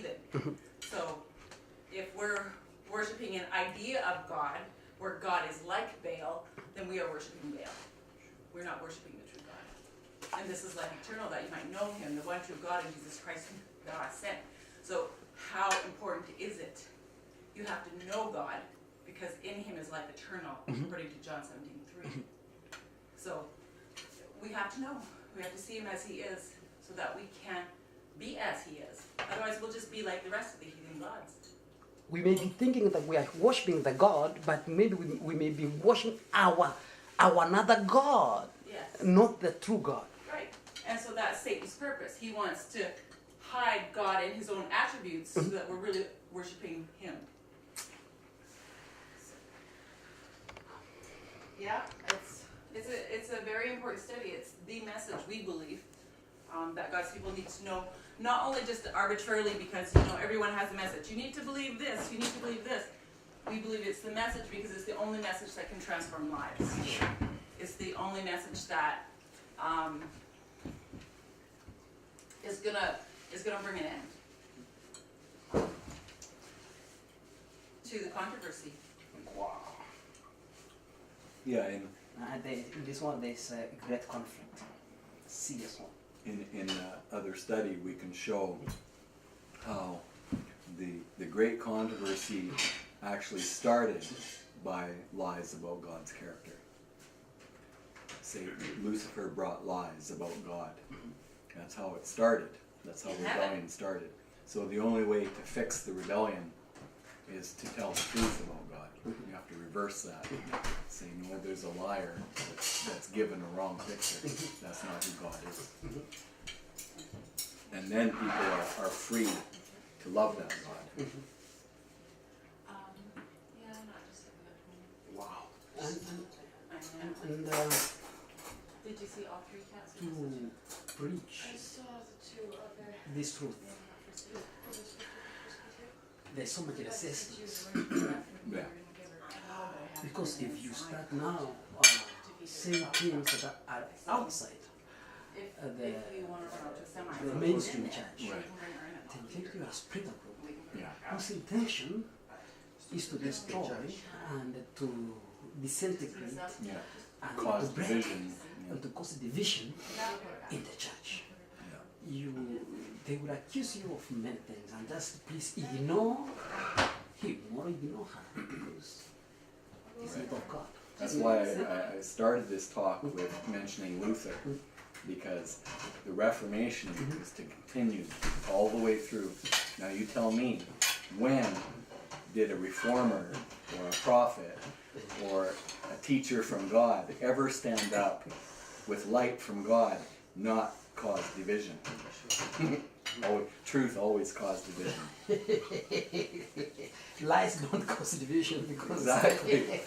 heathen. So if we're worshiping an idea of God, where God is like Baal, then we are worshiping Baal. We're not worshiping the true God. And this is life eternal, that you might know him, the one true God, and Jesus Christ whom God sent. So how important is it? You have to know God, because in him is life eternal, according to John 17:3. So we have to know. We have to see him as he is, so that we can be as he is. Otherwise, we'll just be like the rest of the heathen gods. We may be thinking that we are worshiping the God, but maybe we may be worshiping our another God, Yes. not the true God. Right. And so that's Satan's purpose. He wants to hide God in his own attributes so that we're really worshiping him. Yeah, it's a very important study. It's the message we believe that God's people need to know, not only just arbitrarily because everyone has a message. You need to believe this. You need to believe this. We believe it's the message because it's the only message that can transform lives. It's the only message that is gonna bring an end to the controversy. Wow. Yeah, In this one, there's a great conflict. Serious one. in other study we can show how the great controversy actually started by lies about God's character. Say Lucifer brought lies about God. That's how it started. That's how rebellion started. So the only way to fix the rebellion is to tell the truth about God. You have to reverse that. Say, no, there's a liar that's given a wrong picture. That's not who God is. And then people are free to love that God. Yeah, I'm not just Wow. And Did you see all three cats? to preach I saw the two other. this truth, there's so much necessity. Yeah. Because if you start now saying things that are outside the mainstream church, Right. then think you are spiritual. Yeah. Whose intention is to destroy and to disintegrate Yeah. and Cause to break division. and to cause division in the church. Yeah. They will accuse you of many things, and just please ignore him or ignore her, because it's not of God. That's why I started this talk with mentioning Luther, because the Reformation is to continue all the way through. Now you tell me, when did a reformer or a prophet or a teacher from God ever stand up with light from God, not cause division? Truth always caused division. Lies don't cause division because Exactly.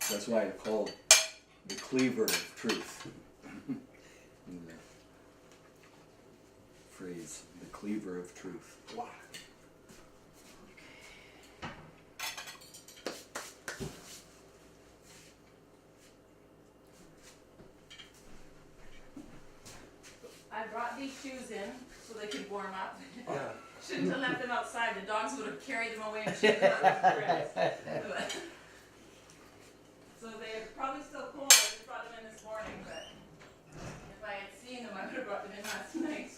That's why it's called the cleaver of truth. In the phrase, the cleaver of truth. wow. I brought these shoes in so they could warm up. Yeah. Shouldn't have left them outside. The dogs would have carried them away and shit them out with the grass. So they're probably still cold. I just brought them in this morning, but if I had seen them, I would have brought them in last night.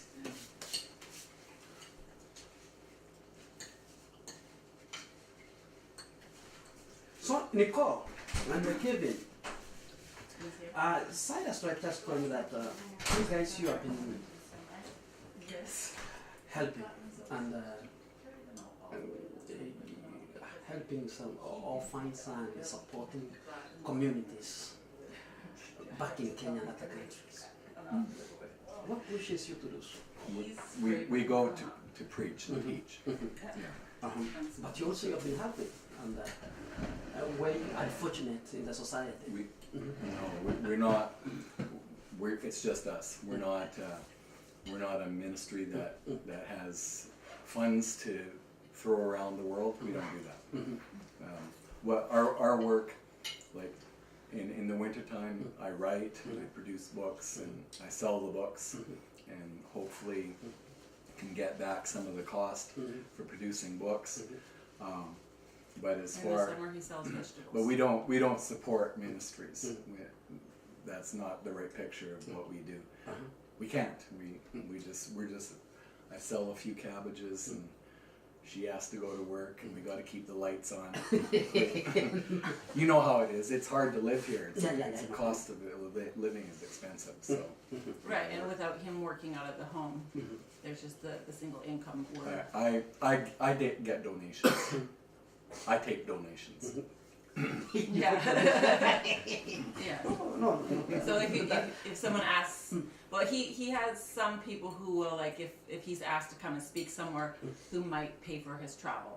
So, Nicole and Kevin, Silas just told me that you guys, you have been Yes. helping and helping some orphans and supporting communities back in Kenya and other countries. What pushes you to do so? We go to preach and teach. Yeah. But you also have been helping, and way unfortunate in the society. We're not. It's just us. We're not a ministry that has funds to throw around the world. We don't do that. What our work, like in the wintertime, I write and I produce books and I sell the books and hopefully can get back some of the cost for producing books. But as In far the summer he sells vegetables. but we don't support ministries. That's not the right picture of what we do. We can't. We're just. I sell a few cabbages, and she has to go to work, and we got to keep the lights on. You know how it is. It's hard to live here. The cost of living is expensive. So. Right, and without him working out of the home, there's just the single income where I get donations. I take donations. yeah. Yeah. No. So if someone asks, well, he has some people who will, like, if he's asked to come and speak somewhere, who might pay for his travel,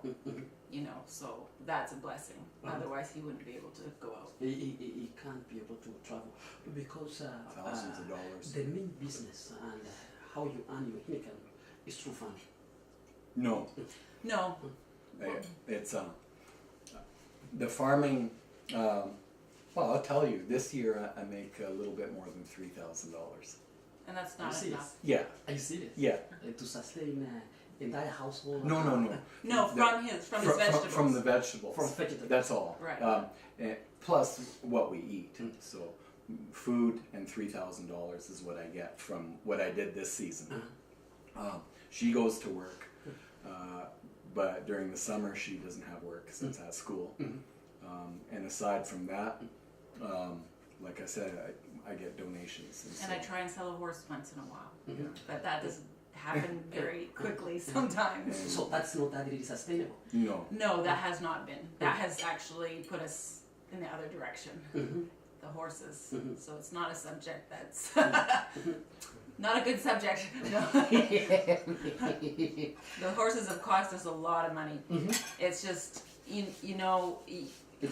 you know, so that's a blessing. Otherwise he wouldn't be able to go out. He can't be able to travel because Thousands of dollars. the main business and how you earn your income is through farming. No. No. It's the farming. Well, I'll tell you. This year I make a little bit more than $3,000. And that's not serious? enough. Yeah. Are you serious? Yeah. To sustain entire household? No. No, from his vegetables. From the vegetables. From vegetables. That's all. Right. Plus what we eat. So food and $3,000 is what I get from what I did this season. She goes to work. But during the summer she doesn't have work since at school. And aside from that, like I said, I get donations. And I try and sell a horse once in a while, but that doesn't happen very quickly sometimes. So that's not that really sustainable. No, that has not been. That has actually put us in the other direction. The horses. So it's not a subject that's not a good subject. No. The horses have cost us a lot of money. It's just you know.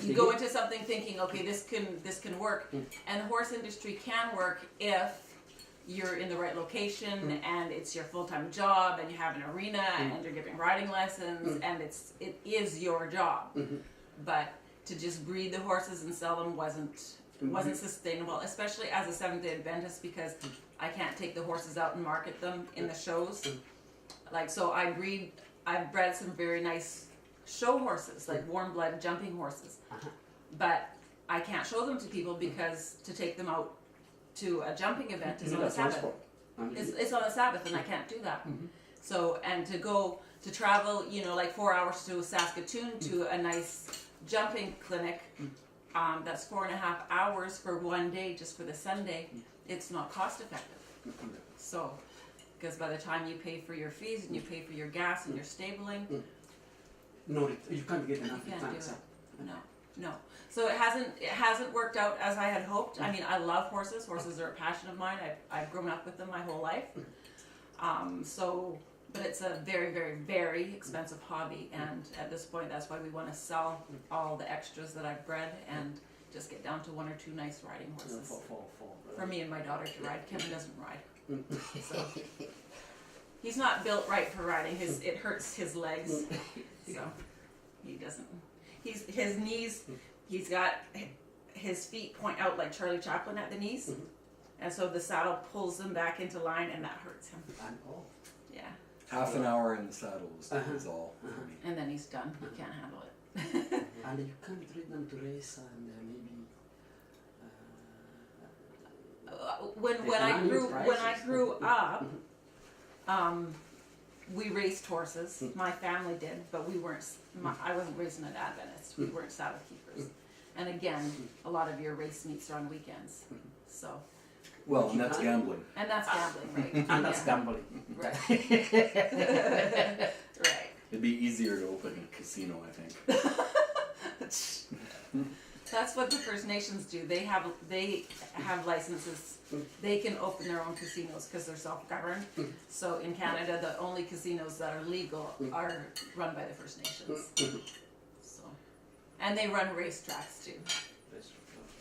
You go into something thinking, okay, this can work, and the horse industry can work if you're in the right location and it's your full-time job and you have an arena and you're giving riding lessons and it is your job. But to just breed the horses and sell them wasn't sustainable, especially as a Seventh-day Adventist, because I can't take the horses out and market them in the shows. Like, so I've bred some very nice show horses, like warm blood jumping horses, but I can't show them to people because to take them out to a jumping event is on a Sabbath. It's on a Sabbath and I can't do that. So, and to travel, you know, like 4 hours to Saskatoon to a nice jumping clinic, that's 4.5 hours for one day just for the Sunday. It's not cost effective. So, because by the time you pay for your fees and you pay for your gas and your stabling, No, you can't get enough you can't returns. do it. No. So it hasn't worked out as I had hoped. I mean, I love horses. Horses are a passion of mine. I've grown up with them my whole life. But it's a very, very, very expensive hobby. And at this point, that's why we want to sell all the extras that I've bred and just get down to 1 or 2 nice riding horses for me and my daughter to ride. Kevin doesn't ride. So he's not built right for riding. It hurts his legs. So he doesn't. His knees. He's got his feet point out like Charlie Chaplin at the knees, and so the saddle pulls him back into line, and that hurts him. Yeah. half an hour in the saddle is all for me. And then he's done. He can't handle it. And you can't treat them to race and maybe. When I grew up, we raced horses. My family did, but we weren't. I wasn't raised in an Adventist. We weren't Sabbath keepers. And again, a lot of your race meets are on weekends. So. Well, and that's gambling. And that's gambling, right? And that's gambling. Right. Right. It'd be easier to open a casino, I think. That's what the First Nations do. They have licenses. They can open their own casinos because they're self-governed. So in Canada, the only casinos that are legal are run by the First Nations. So, and they run racetracks too.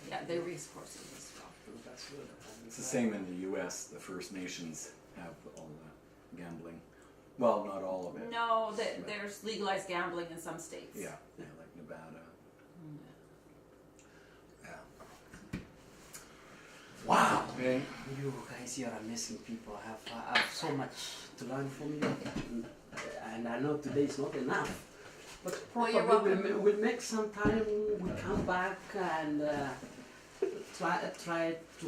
Yeah, they race horses as well. It's the same in the U.S. The First Nations have all the gambling. Well, not all of it. No, there's legalized gambling in some states. Yeah, yeah, like Nevada. Yeah. Wow. Okay. You guys, you're amazing people. I have so much to learn from you, and I know today is not enough. But Well, you're probably welcome. we'll make some time. We come back and try to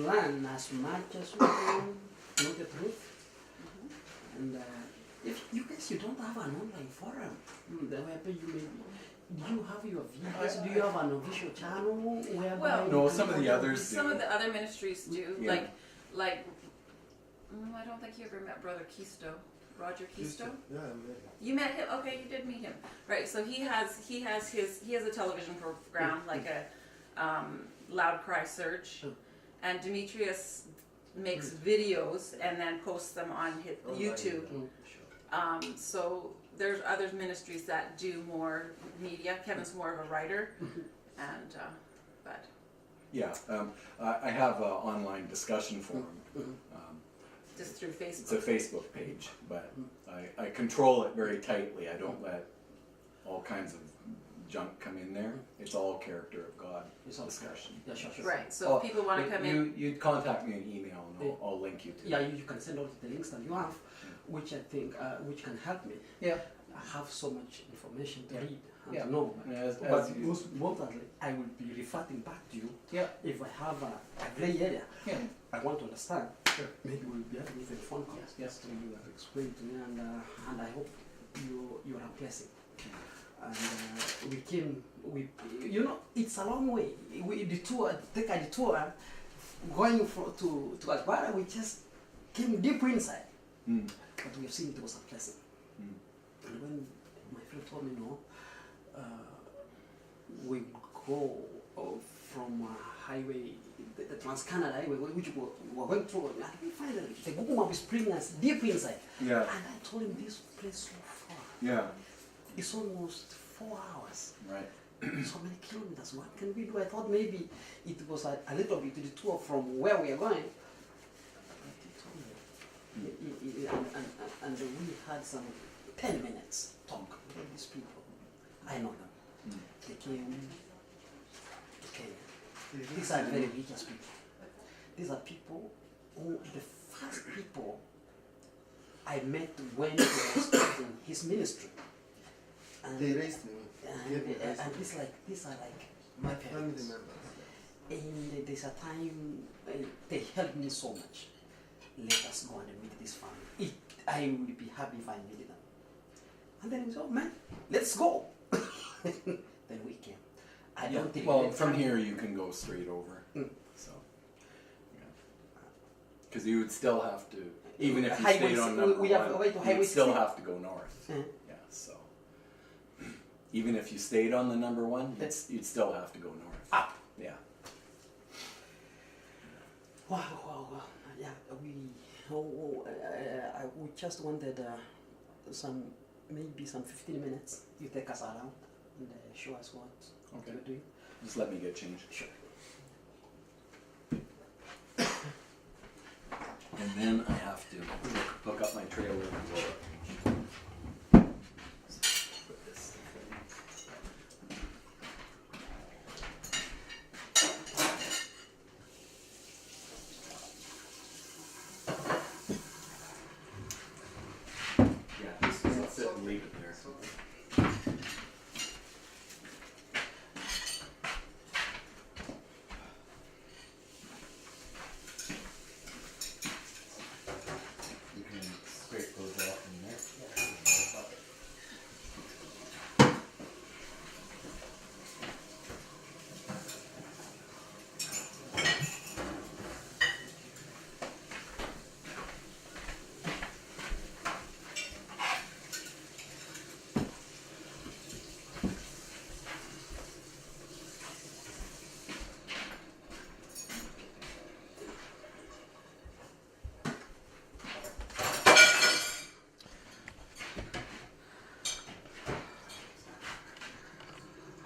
learn as much as we can, know the truth. And if you guys, you don't have an online forum, whereby you maybe. Do you have your videos? Do you have an official channel whereby? Well, No, some of the others do. Some of the other ministries do, Yeah. like. I don't think you ever met Brother Kisto, Roger Kisto. Yeah, I met him. You met him? Okay, you did meet him, right? So he has a television program like a Loud Cry Search, and Demetrius makes videos and then posts them on his YouTube. So there's other ministries that do more media. Kevin's more of a writer, and but Yeah, I have an online discussion forum. just through It's a Facebook. Facebook page, but I control it very tightly. I don't let all kinds of junk come in there. It's all character of God It's all discussion. Yeah, sure. Right. So if people want to come in. You contact me an email and I'll link you to Yeah, it. you can send all the links that you have, which I think which can help me. Yeah. I have so much information to Yeah. read and Yeah. to know. And as But you- most importantly, I will be referring back to you Yeah. if I have a gray area. Yeah. I want to understand. Sure. Maybe we'll be having even phone calls Yes. to you and explain to me, and I hope you are a blessing. And we came, it's a long way. We take a detour, going to Agbara. We just came deep inside, but we have seen it was a blessing. And when my friend told me no, we go from highway, the Trans-Canada highway, which we were going through, and we finally, the Google Map is bringing us deep inside. Yeah. And I told him this place so far. Yeah. It's almost 4 hours. Right. So many kilometers. What can we do? I thought maybe it was a little bit detour from where we are going. But he told me. And we had some 10 minutes talk with these people. I know them. They came to Kenya. These are very religious people. These are people who, the first people I met when he was starting his ministry. And, They raised me. and these are like my Family parents. members. And there's a time they helped me so much. Let us go and meet this family. I would be happy if I met them. And then we said, oh man, let's go. Then we came. I don't think. Well, from here you can go straight over. So, because you would still have to, even if you stayed on number we have a way one, to you'd highway still 16. have to go north. Yeah. So, even if you stayed on the number one, you'd still have to go north. Up. Yeah. Wow. Yeah, we just wanted maybe some 15 minutes. You take us around and show us what Okay. you're doing. Just let me get changed. Sure. And then I have to hook up my trailer and go.